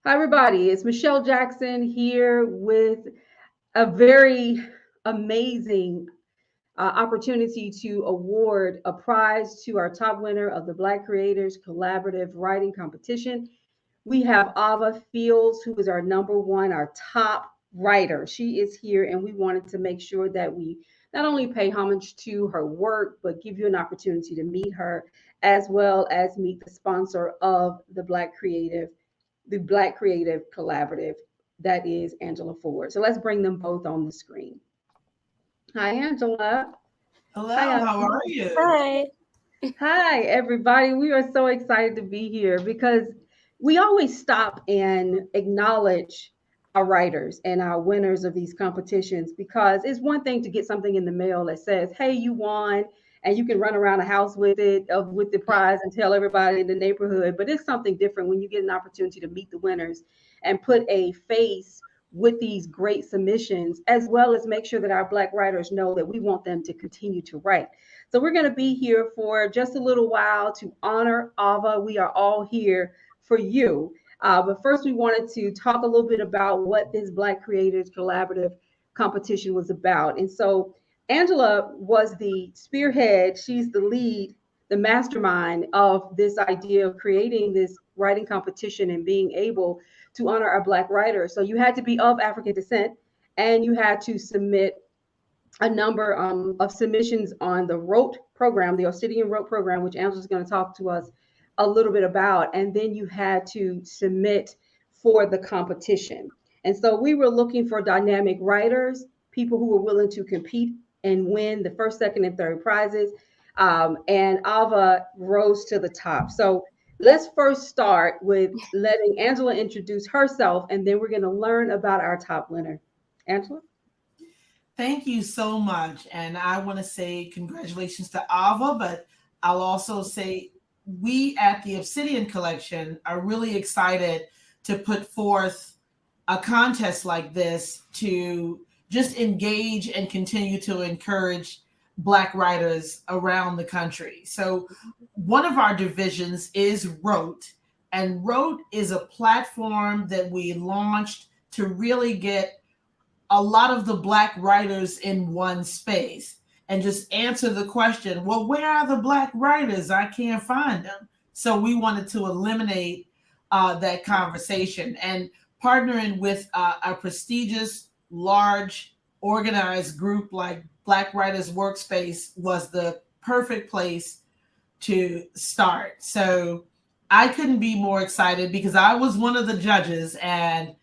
Hi, everybody. It's Michelle Jackson here with a very amazing opportunity to award a prize to our top winner of the Black Creators Collaborative Writing Competition. We have Ava Fields, who is our number one, our top writer. She is here, and we wanted to make sure that we not only pay homage to her work, but give you an opportunity to meet her, as well as meet the sponsor of the Black Creative Collaborative, that is Angela Ford. So let's bring them both on the screen. Hi, Angela. Hi, Hello, how are you? Hi. Hi, everybody. We are so excited to be here because we always stop and acknowledge our writers and our winners of these competitions because it's one thing to get something in the mail that says, hey, you won, and you can run around the house with it, with the prize, and tell everybody in the neighborhood. But it's something different when you get an opportunity to meet the winners and put a face with these great submissions, as well as make sure that our Black writers know that we want them to continue to write. So we're going to be here for just a little while to honor Ava. We are all here for you. But first, we wanted to talk a little bit about what this Black Creators Collaborative competition was about. And so Angela was the spearhead. She's the lead, the mastermind of this idea of creating this writing competition and being able to honor our Black writers. So you had to be of African descent and you had to submit a number of submissions on the WROTE program, the Obsidian WROTE program, which Angela's going to talk to us a little bit about. And then you had to submit for the competition. And so we were looking for dynamic writers, people who were willing to compete and win the first, second, and third prizes. And Ava rose to the top. So let's first start with letting Angela introduce herself, and then we're going to learn about our top winner. Angela? Thank you so much. And I want to say congratulations to Ava, but I'll also say we at the Obsidian Collection are really excited to put forth a contest like this to just engage and continue to encourage Black writers around the country. So, one of our divisions is WROTE, and WROTE is a platform that we launched to really get a lot of the Black writers in one space and just answer the question, well, where are the Black writers? I can't find them. So we wanted to eliminate that conversation, and partnering with a prestigious, large, organized group like Black Writers Workspace was the perfect place to start. So I couldn't be more excited because I was one of the judges, and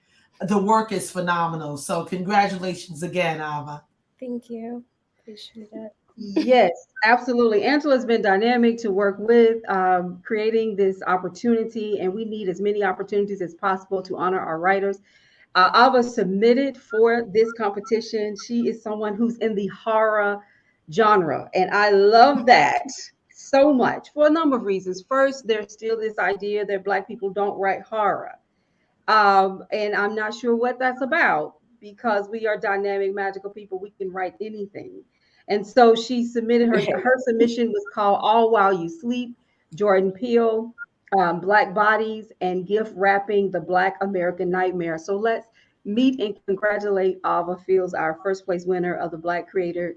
the work is phenomenal. So congratulations again, Ava. Thank you. Appreciate it. Yes, absolutely. Angela's been dynamic to work with, creating this opportunity, and we need as many opportunities as possible to honor our writers. Ava submitted for this competition. She is someone who's in the horror genre, and I love that so much for a number of reasons. First, there's still this idea that Black people don't write horror. And I'm not sure what that's about because we are dynamic, magical people. We can write anything. And so she submitted her submission was called All While You Sleep, Jordan Peele, Black Bodies, and Gift Wrapping the Black American Nightmare. So let's meet and congratulate Ava Fields, our first place winner of the Black Creator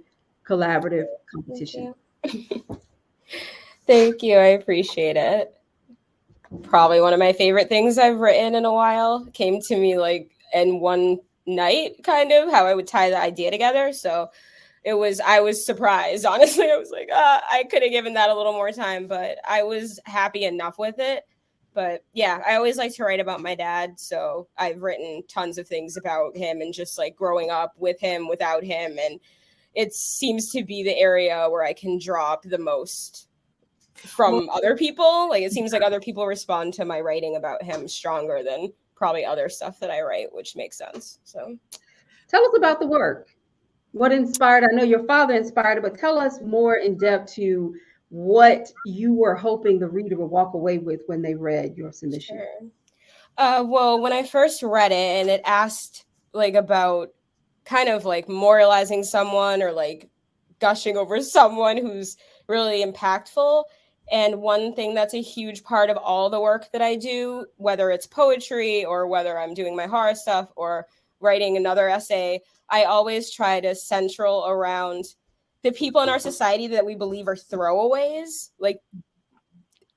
Collaborative Thank competition. you. Thank you. I appreciate it. Probably one of my favorite things I've written in a while. Came to me like in one night, kind of how I would tie the idea together. So I was surprised. Honestly, I was like, I could have given that a little more time, but I was happy enough with it. But yeah, I always like to write about my dad. So I've written tons of things about him and just like growing up with him, without him. And it seems to be the area where I can draw up the most Well, from other people. Like it seems like other people respond to my writing about him stronger than probably other stuff that I write, which makes sense. So Tell us about the work. What inspired? I know your father inspired it, but tell us more in depth to what you were hoping the reader would walk away with when they read your submission. sure. Well, when I first read it and it asked like about kind of like moralizing someone or like gushing over someone who's really impactful, And one thing that's a huge part of all the work that I do, whether it's poetry or whether I'm doing my horror stuff or writing another essay, I always try to central around the people in our society that we believe are throwaways, like,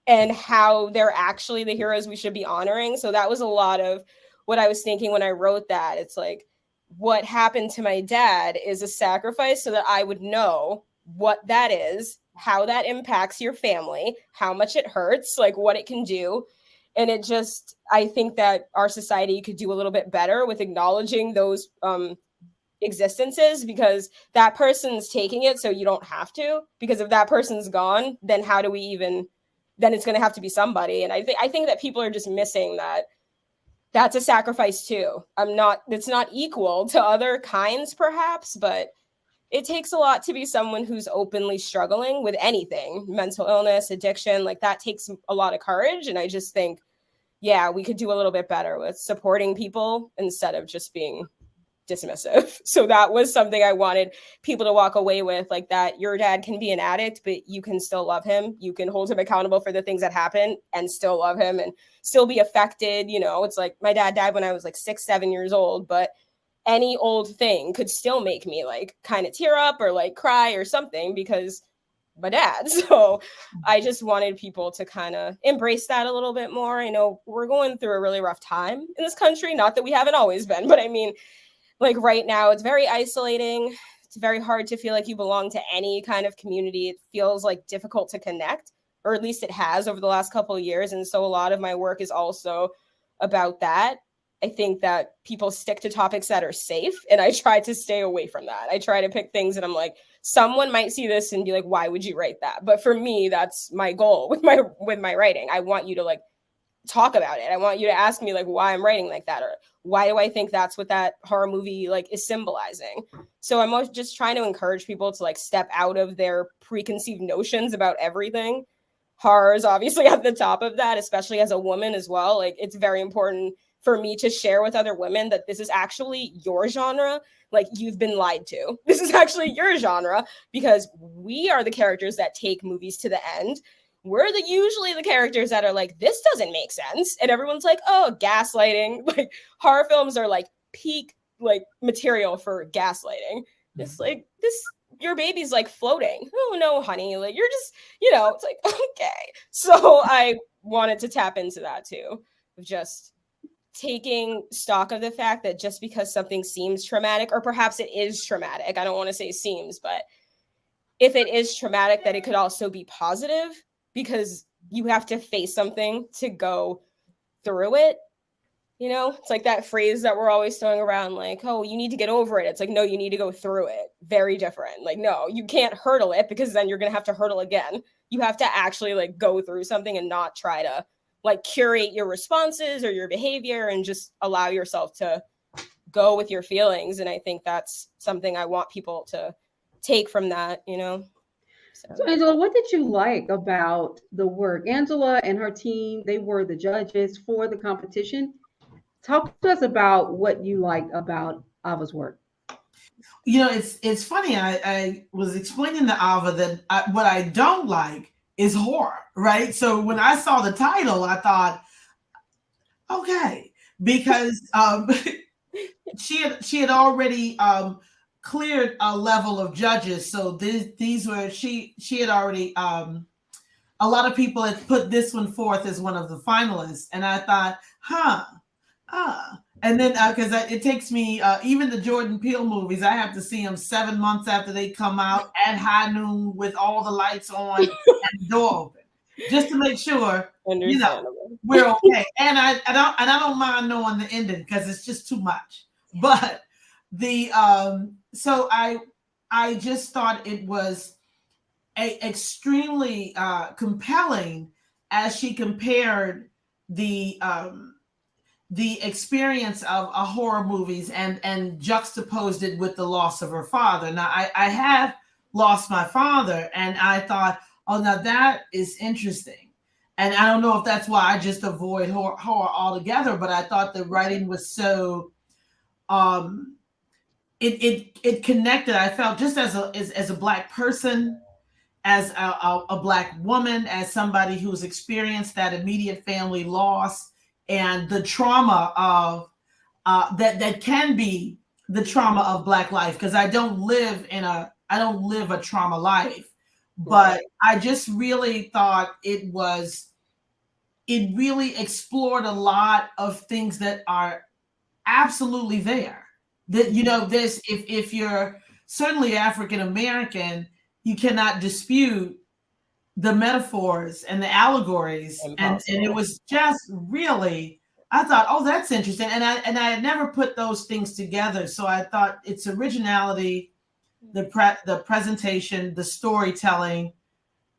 and how they're actually the heroes we should be honoring. So that was a lot of what I was thinking when I wrote that. It's like, what happened to my dad is a sacrifice so that I would know what that is, how that impacts your family, how much it hurts, like what it can do. And it just, I think that our society could do a little bit better with acknowledging those existences, because that person's taking it so you don't have to. Because if that person's gone, then how do we even, then it's going to have to be somebody. And I think that people are just missing that that's a sacrifice too. It's not equal to other kinds perhaps, but it takes a lot to be someone who's openly struggling with anything, mental illness, addiction, like that takes a lot of courage. And I just think, yeah, we could do a little bit better with supporting people instead of just being dismissive. So that was something I wanted people to walk away with, like that your dad can be an addict, but you can still love him. You can hold him accountable for the things that happen and still love him and still be affected. You know, it's like my dad died when I was like 6, 7 years old, but any old thing could still make me like kind of tear up or like cry or something because my dad. So I just wanted people to kind of embrace that a little bit more. I know we're going through a really rough time in this country, not that we haven't always been, but I mean, like right now, it's very isolating. It's very hard to feel like you belong to any kind of community. It feels like difficult to connect, or at least it has over the last couple of years. And so a lot of my work is also about that. I think that people stick to topics that are safe, and I try to stay away from that. I try to pick things that I'm like, someone might see this and be like, why would you write that? But for me, that's my goal with my writing. I want you to like talk about it. I want you to ask me like why I'm writing like that, or why do I think that's what that horror movie like is symbolizing. So I'm just trying to encourage people to like step out of their preconceived notions about everything. Horror is obviously at the top of that, especially as a woman as well. Like it's very important for me to share with other women that this is actually your genre. Like you've been lied to. This is actually your genre, because we are the characters that take movies to the end. We're usually the characters that are like, this doesn't make sense. And everyone's like, oh, gaslighting. Like horror films are like peak like material for gaslighting. It's like your baby's like floating. Oh no, honey. Like you're just, it's like, okay. So I wanted to tap into that too. Of just taking stock of the fact that just because something seems traumatic, or perhaps it is traumatic, I don't want to say seems, but if it is traumatic, that it could also be positive, because you have to face something to go through it. It's like that phrase that we're always throwing around, like, oh, you need to get over it. It's like, no, you need to go through it. Very different. Like, no, you can't hurdle it, because then you're going to have to hurdle again. You have to actually like go through something and not try to like curate your responses or your behavior, and just allow yourself to go with your feelings. And I think that's something I want people to take from that, So Angela, what did you like about the work? Angela and her team, they were the judges for the competition. Talk to us about what you liked about Ava's work. It's funny. I was explaining to Ava that what I don't like is horror, right? So when I saw the title, I thought, okay, because she had already cleared a level of judges. So these were she had already a lot of people had put this one forth as one of the finalists, and I thought, and then because it takes me even the Jordan Peele movies, I have to see them 7 months after they come out at high noon with all the lights on and the door open, just to make sure we're okay. And I don't mind knowing the ending, because it's just too much. But the so I just thought it was extremely compelling as she compared the experience of horror movies and juxtaposed it with the loss of her father. Now I have lost my father, and I thought, oh, now that is interesting. And I don't know if that's why I just avoid horror altogether, but I thought the writing was so it connected. I felt just as a Black person, as a Black woman, as somebody who's experienced that immediate family loss and the trauma of that can be the trauma of Black life, because I don't live a trauma life, but I just really thought it really explored a lot of things that are absolutely there. That, you know, this, if you're certainly African American, you cannot dispute the metaphors and the allegories. And it was just really, I thought, oh, that's interesting. And I had never put those things together. So I thought its originality, the presentation, the storytelling,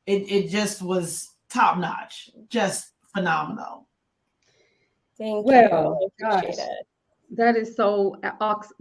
it just was top notch, just phenomenal. Thank you. I Gosh, appreciate it. that is so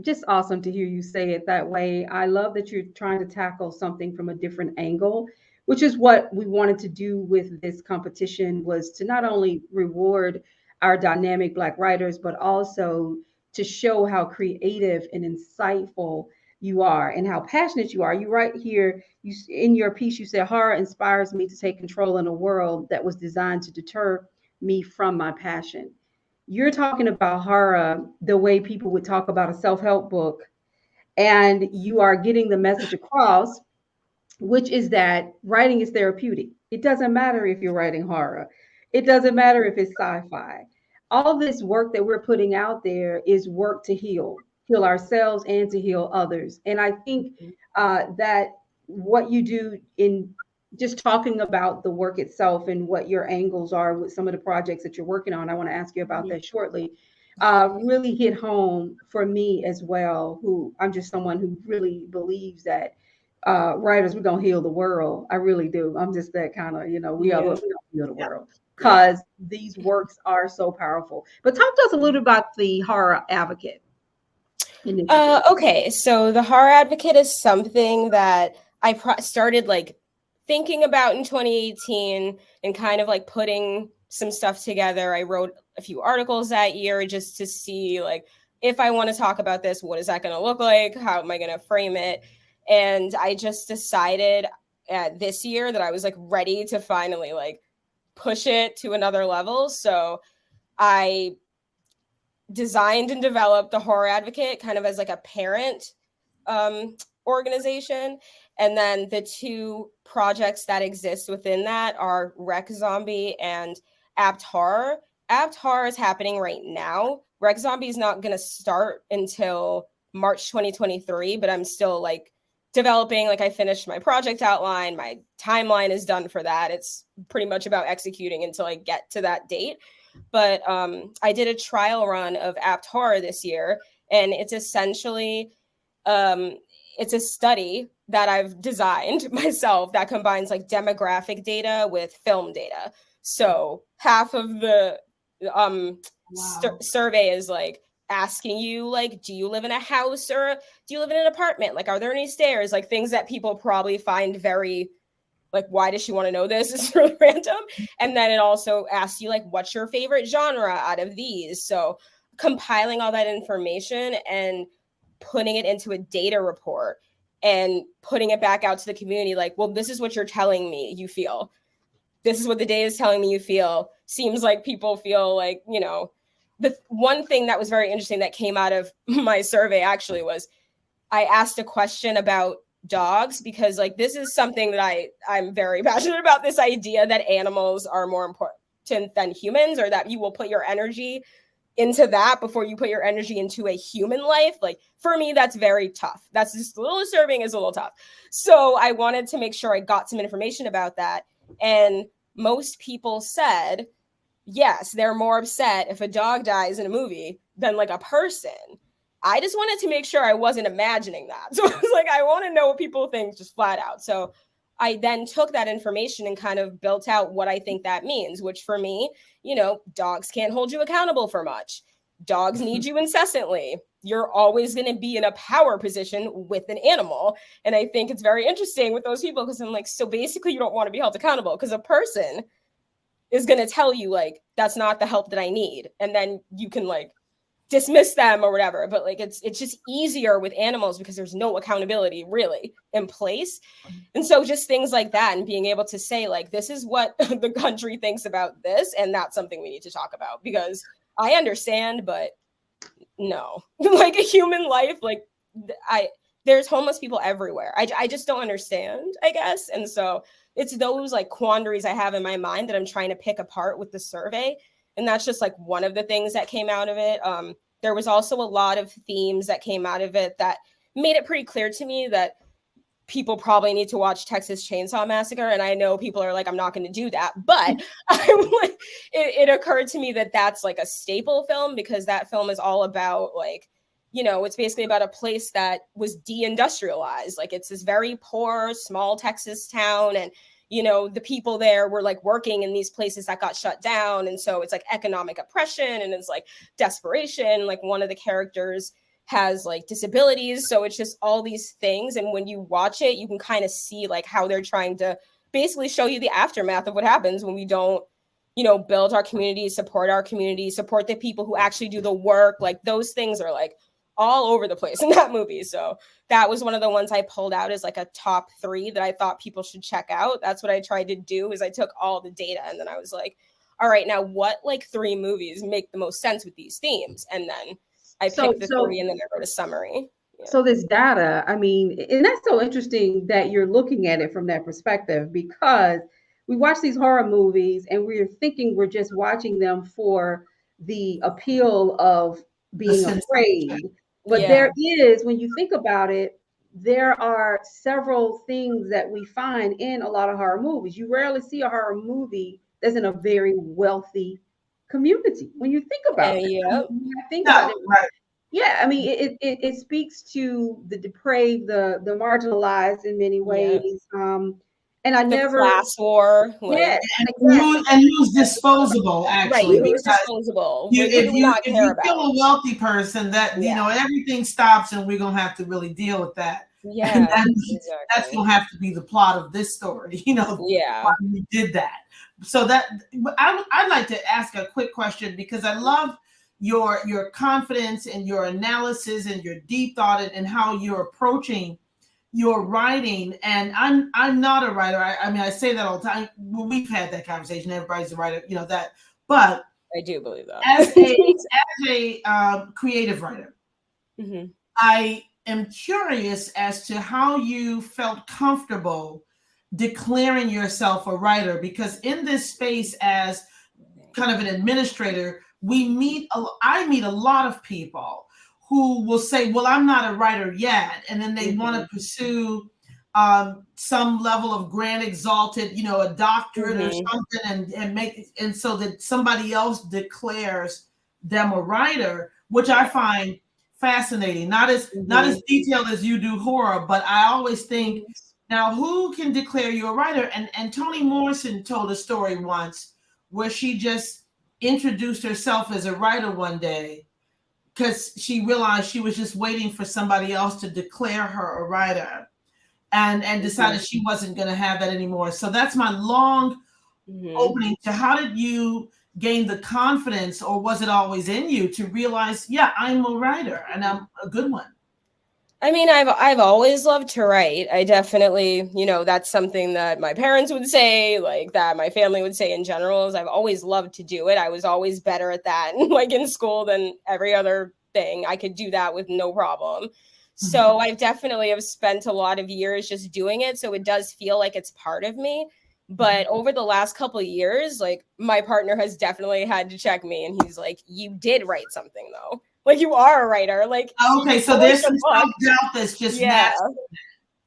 just awesome to hear you say it that way. I love that you're trying to tackle something from a different angle, which is what we wanted to do with this competition, was to not only reward our dynamic Black writers, but also to show how creative and insightful you are and how passionate you are. You right here, in your piece, you said horror inspires me to take control in a world that was designed to deter me from my passion. You're talking about horror the way people would talk about a self-help book, and you are getting the message across, which is that writing is therapeutic. It doesn't matter if you're writing horror. It doesn't matter if it's sci-fi. All this work that we're putting out there is work to heal ourselves and to heal others. And I think that what you do in just talking about the work itself and what your angles are with some of the projects that you're working on, I want to ask you about that shortly, really hit home for me as well, who I'm just someone who really believes that writers, we're gonna heal the world. I really do. I'm just that kind of, we are gonna heal the world because these works are so powerful. But talk to us a little about the Horror Advocate initiative. Okay, so the Horror Advocate is something that I started like thinking about in 2018 and kind of like putting some stuff together. I wrote a few articles that year just to see like, if I want to talk about this, what is that going to look like? How am I going to frame it? And I just decided this year that I was like ready to finally like push it to another level. So I designed and developed the Horror Advocate kind of as like a parent organization. And then the two projects that exist within that are Rec Zombie and Apt Horror. Apt Horror is happening right now. Rec Zombie is not going to start until March 2023, but I'm still like developing. Like I finished my project outline. My timeline is done for that. It's pretty much about executing until I get to that date. But I did a trial run of Apt Horror this year, and it's essentially it's a study that I've designed myself that combines like demographic data with film data. So half of the survey is like asking you like, do you live in a house or do you live in an apartment? Like, are there any stairs? Like things that people probably find very like, why does she want to know this? It's really random. And then it also asks you like, what's your favorite genre out of these? So compiling all that information and putting it into a data report and putting it back out to the community like, well, this is what you're telling me you feel. This is what the data is telling me you feel. Seems like people feel like, the one thing that was very interesting that came out of my survey actually was I asked a question about dogs, because like this is something that I'm very passionate about, this idea that animals are more important than humans, or that you will put your energy into that before you put your energy into a human life. Like for me, that's very tough. That's just a little disturbing, is a little tough. So I wanted to make sure I got some information about that. And most people said, yes, they're more upset if a dog dies in a movie than like a person. I just wanted to make sure I wasn't imagining that. So I was like, I want to know what people think just flat out. So I then took that information and kind of built out what I think that means, which for me, dogs can't hold you accountable for much. Dogs need you incessantly. You're always going to be in a power position with an animal. And I think it's very interesting with those people, because I'm like, so basically you don't want to be held accountable, because a person is going to tell you like, that's not the help that I need. And then you can like dismiss them or whatever, but like it's just easier with animals because there's no accountability really in place. And so just things like that, and being able to say like, this is what the country thinks about this, and that's something we need to talk about, because I understand, but no, like a human life, like there's homeless people everywhere. I just don't understand, I guess. And so it's those like quandaries I have in my mind that I'm trying to pick apart with the survey. And that's just like one of the things that came out of it. There was also a lot of themes that came out of it that made it pretty clear to me that people probably need to watch Texas Chainsaw Massacre. And I know people are like, I'm not going to do that. But it occurred to me that that's like a staple film, because that film is all about like, you know, it's basically about a place that was deindustrialized. Like it's this very poor, small Texas town. And you know, the people there were like working in these places that got shut down. And so it's like economic oppression and it's like desperation. Like one of the characters has like disabilities. So it's just all these things. And when you watch it, you can kind of see like how they're trying to basically show you the aftermath of what happens when we don't, you know, build our community, support the people who actually do the work. Like those things are like all over the place in that movie. So that was one of the ones I pulled out as like a top 3 that I thought people should check out. That's what I tried to do, is I took all the data and then I was like, all right, now what like 3 movies make the most sense with these themes? And then I picked the 3 and then I wrote a summary. Yeah. So this data, I mean, and that's so interesting that you're looking at it from that perspective, because we watch these horror movies and we're thinking we're just watching them for the appeal of being afraid. But there is, when you think about it, there are several things that we find in a lot of horror movies. You rarely see a horror movie that's in a very wealthy community. When you think about it, yeah, I mean, it speaks to the depraved, the marginalized in many ways. And I never class war. Like, and who's disposable, actually. Right, who's disposable. If you kill a wealthy person, that you know, everything stops and we're gonna have to really deal with that. Yeah. That's gonna have to be the plot of this story, you know. Why we did that. So that I'd like to ask a quick question, because I love your confidence and your analysis and your deep thought and how you're approaching your writing. And I'm not a writer. I mean, I say that all the time. Well, we've had that conversation. Everybody's a writer, you know that. But I do believe that as a creative writer, I am curious as to how you felt comfortable declaring yourself a writer, because in this space as kind of an administrator, I meet a lot of people who will say, well, I'm not a writer yet. And then they want to pursue some level of grand exalted, you know, a doctorate or something, and so that somebody else declares them a writer, which I find fascinating. Not as detailed as you do horror, but I always think, now who can declare you a writer? And Toni Morrison told a story once where she just introduced herself as a writer one day, because she realized she was just waiting for somebody else to declare her a writer, and decided she wasn't going to have that anymore. So that's my long opening to how did you gain the confidence, or was it always in you to realize, yeah, I'm a writer and I'm a good one? I mean, I've always loved to write. I definitely, you know, that's something that my parents would say, like that my family would say in general, is I've always loved to do it. I was always better at that, like in school, than every other thing. I could do that with no problem. So I definitely have spent a lot of years just doing it. So it does feel like it's part of me. But over the last couple of years, like my partner has definitely had to check me, and he's like, you did write something though. Like you are a writer. Like, okay, so there's some self-doubt that's just natural.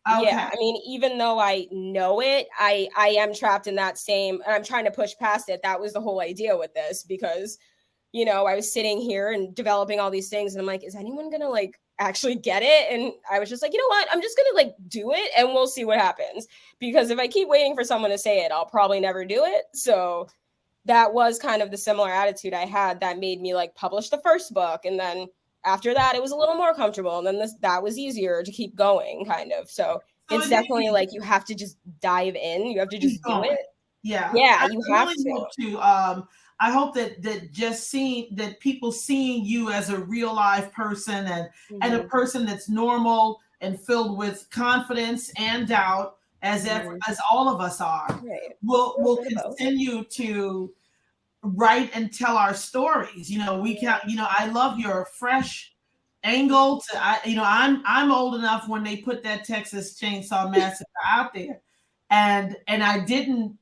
Okay. Yeah, I mean, even though I know it, I am trapped in that same, and I'm trying to push past it. That was the whole idea with this, because, you know, I was sitting here and developing all these things, and I'm like, is anyone gonna like actually get it? And I was just like, you know what? I'm just gonna like do it, and we'll see what happens. Because if I keep waiting for someone to say it, I'll probably never do it. So that was kind of the similar attitude I had that made me like publish the first book. And then after that, it was a little more comfortable. And then that was easier to keep going, kind of. So it's definitely like you have to just dive in. You have to just do it. Yeah. Yeah, you have to. I hope that just seeing that people seeing you as a real life person and a person that's normal and filled with confidence and doubt, as all of us are, will continue to write and tell our stories. We can. I love your fresh angle to. I'm old enough when they put that Texas Chainsaw Massacre out there, and I didn't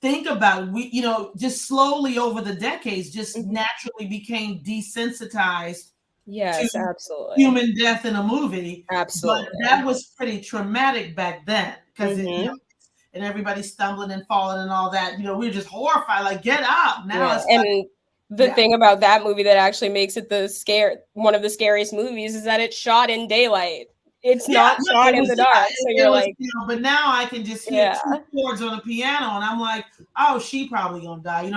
think about it. Just slowly over the decades, just naturally became desensitized to absolutely human death in a movie. Absolutely. But that was pretty traumatic back then, because and everybody stumbling and falling and all that. We were just horrified, like, get up. Now it's and the thing about that movie that actually makes it one of the scariest movies is that it's shot in daylight. It's not shot in the dark. So you're like, but now I can just hear 2 chords on a piano, and I'm like, oh, she probably gonna die.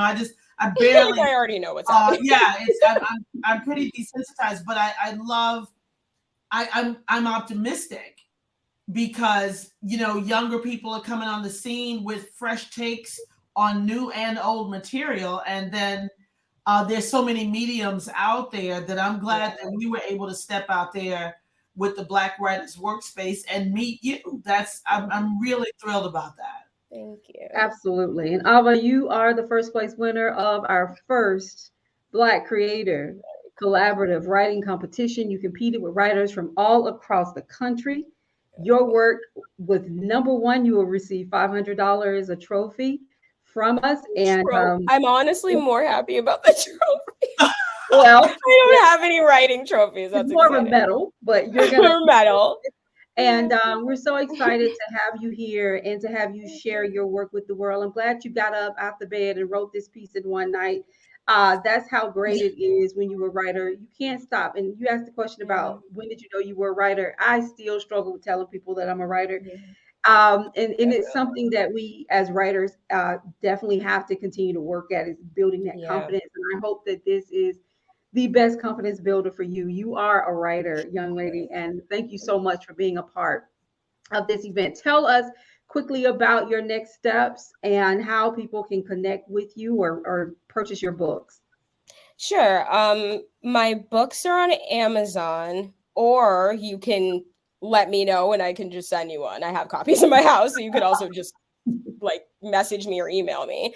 I barely. I already know what's happening. I'm pretty desensitized, but I'm optimistic, because younger people are coming on the scene with fresh takes on new and old material, and then there's so many mediums out there that I'm glad that we were able to step out there with the Black Writers Workspace and meet you. I'm really thrilled about that. Thank you. Absolutely. And Ava, you are the first place winner of our first Black Creator Collaborative Writing Competition. You competed with writers from all across the country. Your work was #1. You will receive $500, a trophy from us. And I'm honestly more happy about the trophy. Well, I don't have any writing trophies. That's more of a medal, but you're gonna medal. And we're so excited to have you here and to have you share your work with the world. I'm glad you got up out the bed and wrote this piece in one night. That's how great it is when you're a writer. You can't stop. And you asked the question about when did you know you were a writer? I still struggle with telling people that I'm a writer. And it's something that we as writers definitely have to continue to work at, is building that confidence. And I hope that this is the best confidence builder for you. You are a writer, young lady, and thank you so much for being a part of this event. Tell us quickly about your next steps and how people can connect with you or purchase your books. Sure. My books are on Amazon, or you can let me know and I can just send you one. I have copies in my house, so you could also just message me or email me.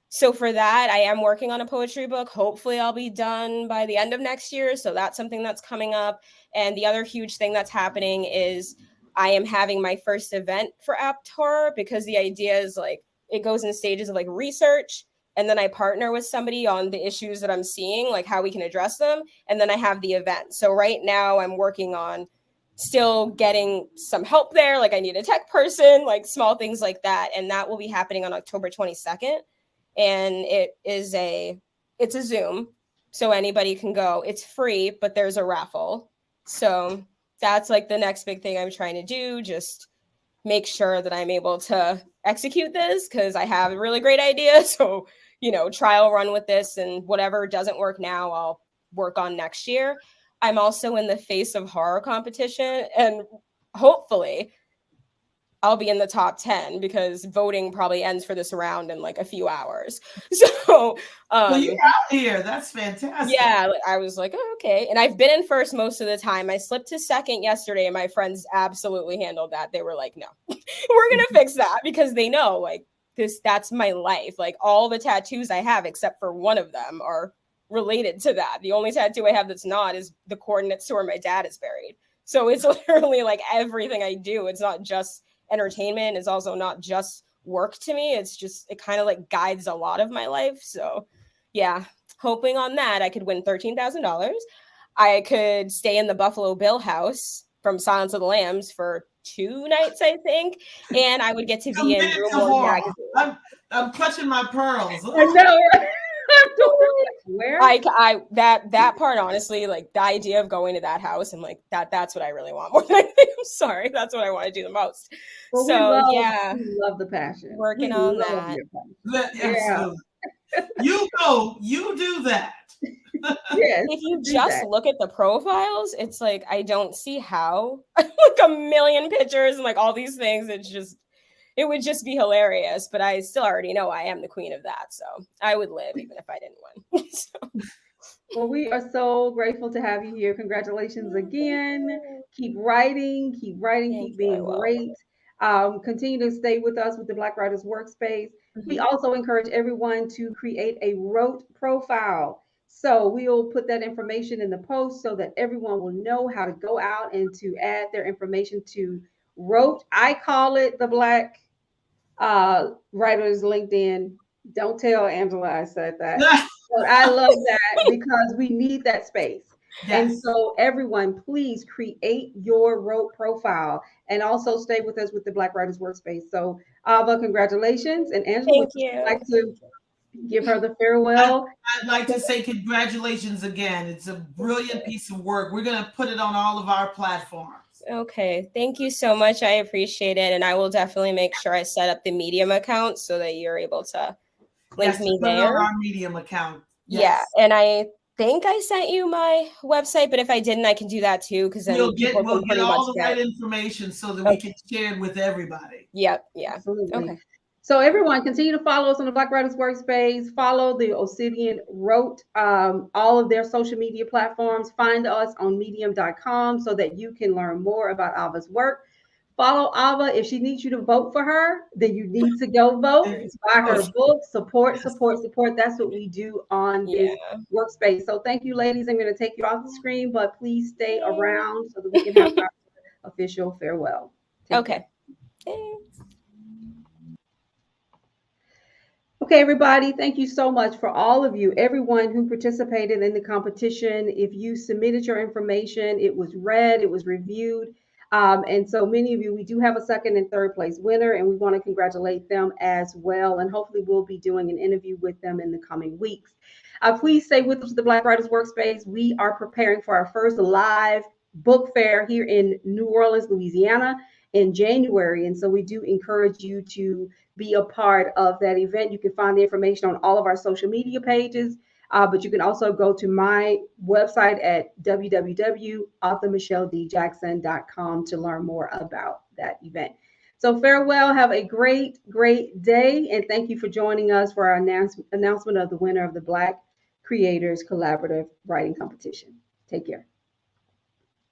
So for that, I am working on a poetry book. Hopefully I'll be done by the end of next year. So that's something that's coming up. And the other huge thing that's happening is I am having my first event for Apt Horror, because the idea is it goes in stages of research. And then I partner with somebody on the issues that I'm seeing, how we can address them. And then I have the event. So right now I'm working on still getting some help there. I need a tech person, small things like that. And that will be happening on October 22nd. And it's a Zoom, so anybody can go. It's free, but there's a raffle. So that's the next big thing I'm trying to do. Just make sure that I'm able to execute this, because I have a really great idea. So, trial run with this, and whatever doesn't work now, I'll work on next year. I'm also in the Face of Horror competition, and hopefully I'll be in the top 10, because voting probably ends for this round in a few hours. So you're out here. That's fantastic. Yeah, I was like, oh, okay. And I've been in first most of the time. I slipped to second yesterday, and my friends absolutely handled that. They were like, no, we're gonna fix that, because they know that's my life. All the tattoos I have, except for one of them, are related to that. The only tattoo I have that's not is the coordinates to where my dad is buried. So it's literally everything I do. It's not just entertainment, is also not just work to me. It's just, it kind of guides a lot of my life. So yeah, hoping on that I could win $13,000. I could stay in the Buffalo Bill house from Silence of the Lambs for 2 nights, I think. And I would get to be in Broomwood magazine. I'm clutching my pearls. I know. Where? That part, honestly, the idea of going to that house and that's what I really want more than anything. I'm sorry, that's what I want to do the most. Well, so we love the passion. Working on that. Absolutely. You do that. Yes, if you just look at the profiles, it's I don't see how. A million pictures and all these things. It's just, it would just be hilarious. But I still already know I am the queen of that, so I would live even if I didn't win. So. Well, we are so grateful to have you here. Congratulations again. Keep writing, keep being great. Continue to stay with us with the Black Writers Workspace. We also encourage everyone to create a WROTE profile. So we'll put that information in the post so that everyone will know how to go out and to add their information to WROTE. I call it the Black Writers LinkedIn. Don't tell Angela I said that. But I love that because we need that space. Yes. And so everyone, please create your WROTE profile and also stay with us with the Black Writers Workspace. So Ava, congratulations. And Angela, would you like to give her the farewell? I'd like to say congratulations again. It's a brilliant piece of work. We're going to put it on all of our platforms. Okay, thank you so much. I appreciate it. And I will definitely make sure I set up the Medium account so that you're able to link me there. On our Medium account. Yes. Yeah, and I think I sent you my website, but if I didn't, I can do that too, because then we'll get all the right information so that we can share it with everybody. Yep. Yeah. Absolutely. Okay. So everyone, continue to follow us on the Black Writers Workspace. Follow the Obsidian WROTE, all of their social media platforms. Find us on medium.com so that you can learn more about Ava's work. Follow Ava. If she needs you to vote for her, then you need to go vote. Buy her book. Support. That's what we do on this workspace. So thank you, ladies. I'm going to take you off the screen, but please stay around so that we can have our official farewell. Take care. Thanks. Okay, everybody, thank you so much for all of you, everyone who participated in the competition. If you submitted your information, it was read, it was reviewed. And so many of you, we do have a second and third place winner, and we want to congratulate them as well. And hopefully we'll be doing an interview with them in the coming weeks. Please stay with us at the Black Writers Workspace. We are preparing for our first live book fair here in New Orleans, Louisiana in January. And so we do encourage you to be a part of that event. You can find the information on all of our social media pages, but you can also go to my website at www.authormichelledjackson.com to learn more about that event. So farewell, have a great, great day, and thank you for joining us for our announcement of the winner of the Black Creators Collaborative Writing Competition. Take care.